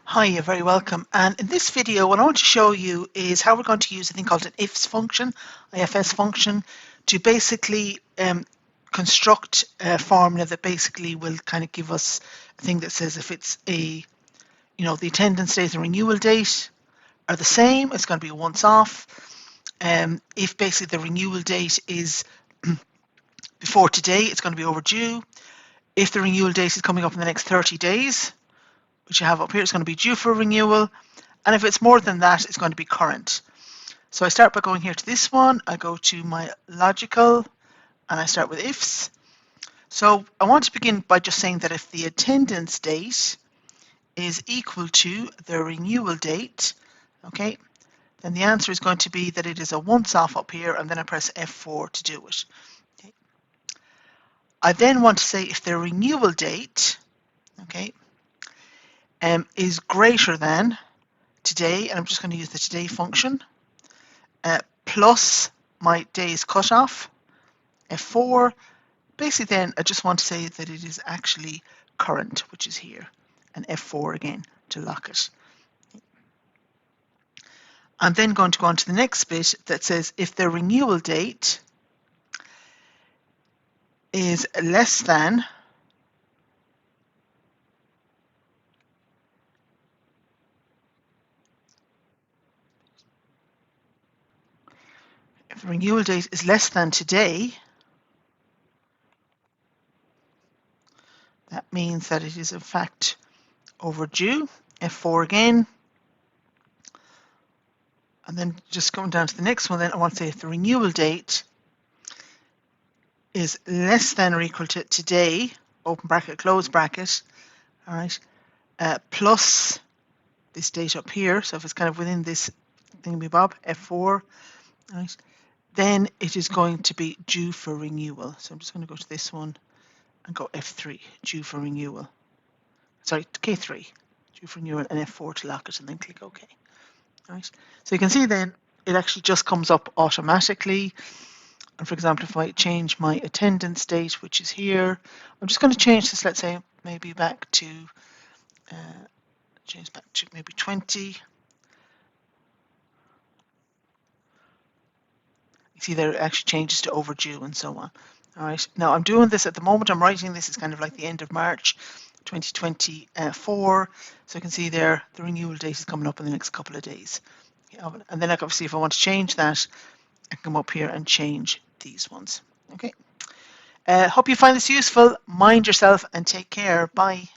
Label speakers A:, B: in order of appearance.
A: Hi, you're very welcome. And in this video, what I want to show you is how we're going to use a thing called an ifs function, IFS function, to basically construct a formula that basically will kind of give us a thing that says if it's the attendance date and renewal date are the same, it's going to be a once off. If basically the renewal date is before today, it's going to be overdue. If the renewal date is coming up in the next 30 days, which you have up here, it's going to be due for renewal. And if it's more than that, it's going to be current. So I start by going here to this one. I go to my logical and I start with ifs. So I want to begin by just saying that if the attendance date is equal to the renewal date, okay, then the answer is going to be that it is a once off up here, and then I press F4 to do it. Okay. I then want to say if the renewal date, okay, is greater than today, and I'm just going to use the today function, plus my days cutoff, F4. Basically then I just want to say that it is actually current, which is here, and F4 again to lock it. I'm then going to go on to the next bit that says if the renewal date is less than if the renewal date is less than today, that means that it is in fact overdue, F4 again. And then just going down to the next one, then I want to say if the renewal date is less than or equal to today, open bracket, close bracket, all right, plus this date up here, so if it's kind of within this thingy-bob, F4, right, then it is going to be due for renewal. So I'm just going to go to this one and go F3, due for renewal. Sorry, K3, due for renewal, and F4 to lock it, and then click OK. Right. So you can see then it actually just comes up automatically. And for example, if I change my attendance date, which is here, I'm just going to change this, let's say, maybe back to, change back to maybe 20. You see there it actually changes to overdue and so on. All right. Now I'm doing this at the moment. I'm writing this is kind of like the end of March 2024. So you can see there the renewal date is coming up in the next couple of days. And then obviously if I want to change that, I can come up here and change these ones. Okay. Hope you find this useful. Mind yourself and take care. Bye.